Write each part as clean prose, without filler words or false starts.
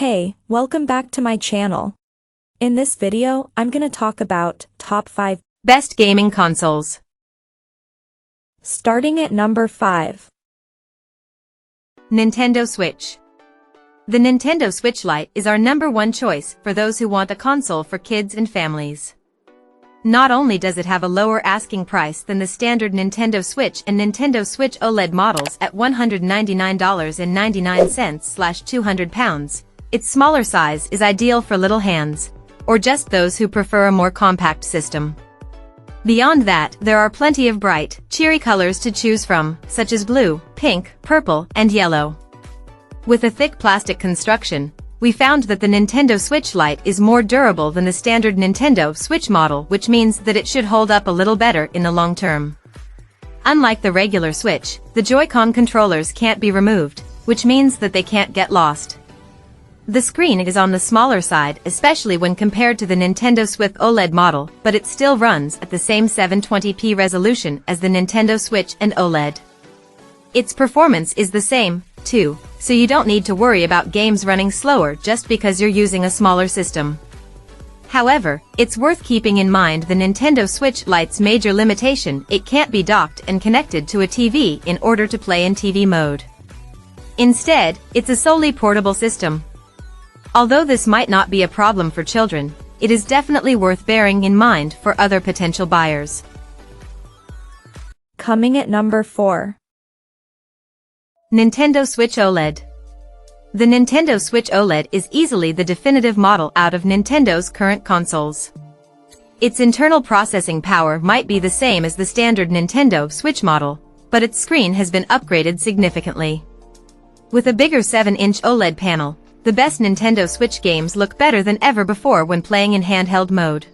Hey, welcome back to my channel. In this video, I'm gonna talk about top 5 best gaming consoles. Starting at number 5. Nintendo Switch. The Nintendo Switch Lite is our #1 choice for those who want a console for kids and families. Not only does it have a lower asking price than the standard Nintendo Switch and Nintendo Switch OLED models at $199.99/£200, its smaller size is ideal for little hands, or just those who prefer a more compact system. Beyond that, there are plenty of bright, cheery colors to choose from, such as blue, pink, purple, and yellow. With a thick plastic construction, we found that the Nintendo Switch Lite is more durable than the standard Nintendo Switch model, which means that it should hold up a little better in the long term. Unlike the regular Switch, the Joy-Con controllers can't be removed, which means that they can't get lost. The screen is on the smaller side, especially when compared to the Nintendo Switch OLED model, but it still runs at the same 720p resolution as the Nintendo Switch and OLED. Its performance is the same, too, so you don't need to worry about games running slower just because you're using a smaller system. However, it's worth keeping in mind the Nintendo Switch Lite's major limitation: it can't be docked and connected to a TV in order to play in TV mode. Instead, it's a solely portable system. Although this might not be a problem for children, it is definitely worth bearing in mind for other potential buyers. Coming at number 4. Nintendo Switch OLED. The Nintendo Switch OLED is easily the definitive model out of Nintendo's current consoles. Its internal processing power might be the same as the standard Nintendo Switch model, but its screen has been upgraded significantly. With a bigger 7-inch OLED panel, the best Nintendo Switch games look better than ever before when playing in handheld mode.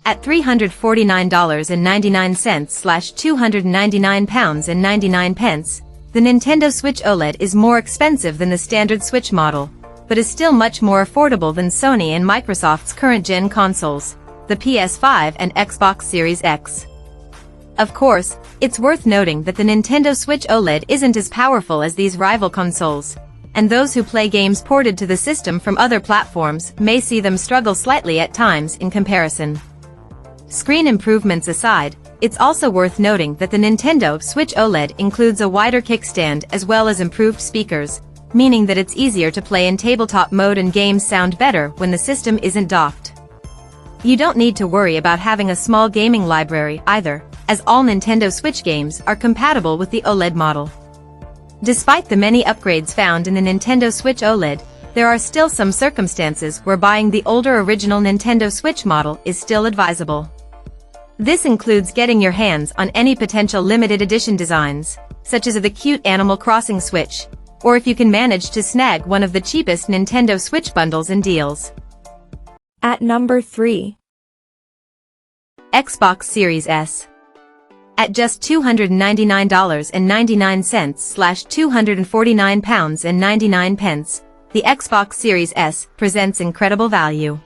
At $349.99/£299.99, the Nintendo Switch OLED is more expensive than the standard Switch model, but is still much more affordable than Sony and Microsoft's current-gen consoles, the PS5 and Xbox Series X. Of course, it's worth noting that the Nintendo Switch OLED isn't as powerful as these rival consoles, and those who play games ported to the system from other platforms may see them struggle slightly at times in comparison. Screen improvements aside, it's also worth noting that the Nintendo Switch OLED includes a wider kickstand as well as improved speakers, meaning that it's easier to play in tabletop mode and games sound better when the system isn't docked. You don't need to worry about having a small gaming library either, as all Nintendo Switch games are compatible with the OLED model. Despite the many upgrades found in the Nintendo Switch OLED, there are still some circumstances where buying the older original Nintendo Switch model is still advisable. This includes getting your hands on any potential limited edition designs, such as the cute Animal Crossing Switch, or if you can manage to snag one of the cheapest Nintendo Switch bundles and deals. At number 3. Xbox Series S. At just $299.99/£249.99, the Xbox Series S presents incredible value.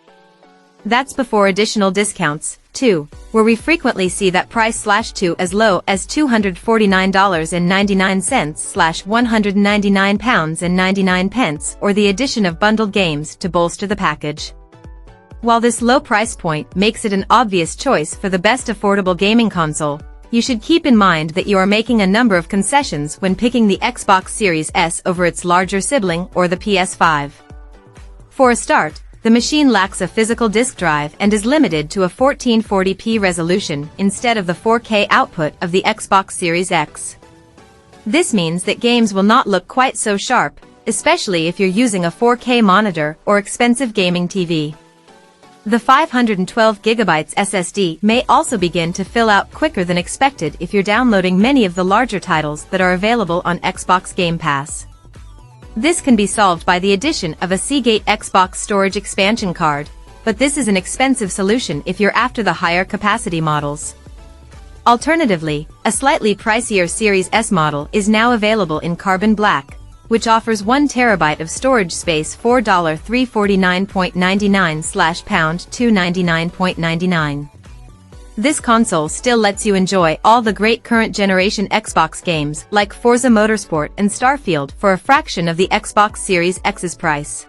That's before additional discounts, too, where we frequently see that price slash to as low as $249.99/£199.99, or the addition of bundled games to bolster the package. While this low price point makes it an obvious choice for the best affordable gaming console, you should keep in mind that you are making a number of concessions when picking the Xbox Series S over its larger sibling or the PS5. For a start, the machine lacks a physical disk drive and is limited to a 1440p resolution instead of the 4K output of the Xbox Series X. This means that games will not look quite so sharp, especially if you're using a 4K monitor or expensive gaming TV. The 512GB SSD may also begin to fill out quicker than expected if you're downloading many of the larger titles that are available on Xbox Game Pass. This can be solved by the addition of a Seagate Xbox storage expansion card, but this is an expensive solution if you're after the higher capacity models. Alternatively, a slightly pricier Series S model is now available in Carbon Black, which offers 1 terabyte of storage space for $349.99/£299.99. This console still lets you enjoy all the great current generation Xbox games like Forza Motorsport and Starfield for a fraction of the Xbox Series X's price.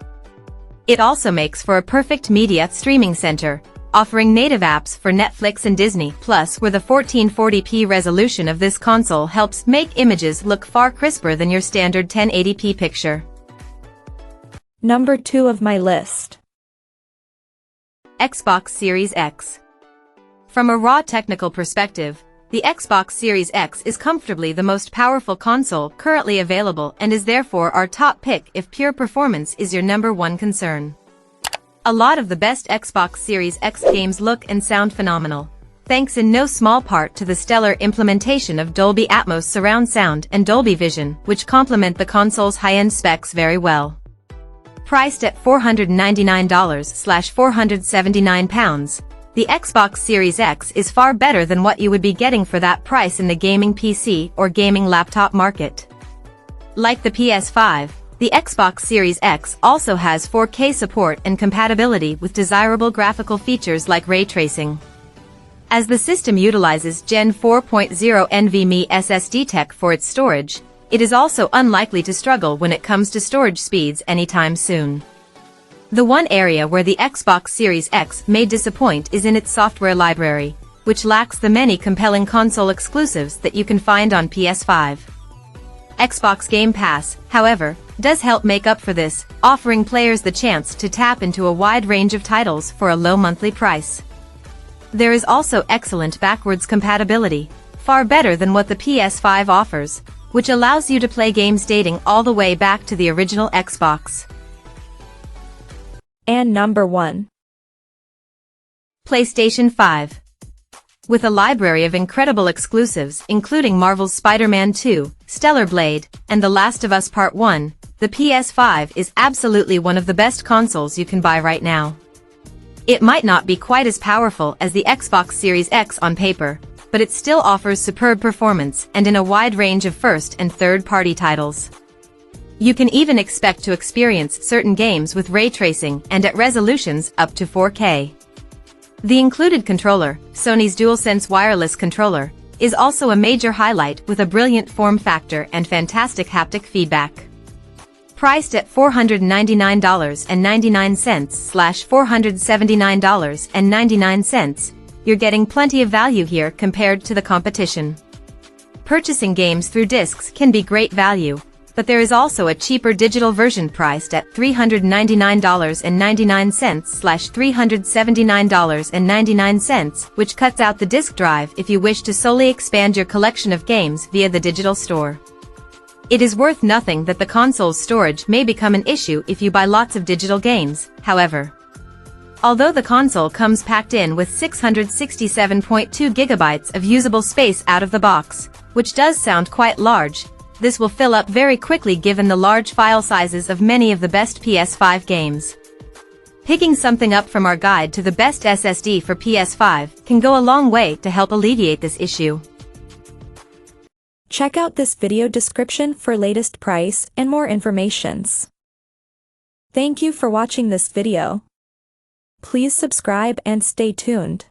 It also makes for a perfect media streaming center, offering native apps for Netflix and Disney Plus, where the 1440p resolution of this console helps make images look far crisper than your standard 1080p picture. Number 2 of my list. Xbox Series X. From a raw technical perspective, the Xbox Series X is comfortably the most powerful console currently available and is therefore our top pick if pure performance is your number one concern. A lot of the best Xbox Series X games look and sound phenomenal, thanks in no small part to the stellar implementation of Dolby Atmos surround sound and Dolby Vision, which complement the console's high-end specs very well. Priced at $499/£479, the Xbox Series X is far better than what you would be getting for that price in the gaming PC or gaming laptop market. Like the PS5, the Xbox Series X also has 4K support and compatibility with desirable graphical features like ray tracing. As the system utilizes Gen 4.0 NVMe SSD tech for its storage, it is also unlikely to struggle when it comes to storage speeds anytime soon. The one area where the Xbox Series X may disappoint is in its software library, which lacks the many compelling console exclusives that you can find on PS5. Xbox Game Pass, however, does help make up for this, offering players the chance to tap into a wide range of titles for a low monthly price. There is also excellent backwards compatibility, far better than what the PS5 offers, which allows you to play games dating all the way back to the original Xbox. And number 1. PlayStation 5. With a library of incredible exclusives including Marvel's Spider-Man 2, Stellar Blade, and The Last of Us Part 1, the PS5 is absolutely one of the best consoles you can buy right now. It might not be quite as powerful as the Xbox Series X on paper, but it still offers superb performance and in a wide range of first and third-party titles. You can even expect to experience certain games with ray tracing and at resolutions up to 4K. The included controller, Sony's DualSense wireless controller, is also a major highlight with a brilliant form factor and fantastic haptic feedback. Priced at $499/$479.99, you're getting plenty of value here compared to the competition. Purchasing games through discs can be great value, but there is also a cheaper digital version priced at $399.99/$379.99, which cuts out the disc drive if you wish to solely expand your collection of games via the digital store. It is worth noting that the console's storage may become an issue if you buy lots of digital games, however. Although the console comes packed in with 667.2 gigabytes of usable space out of the box, which does sound quite large, this will fill up very quickly given the large file sizes of many of the best PS5 games. Picking something up from our guide to the best SSD for PS5 can go a long way to help alleviate this issue. Check out this video description for latest price and more informations. Thank you for watching this video. Please subscribe and stay tuned.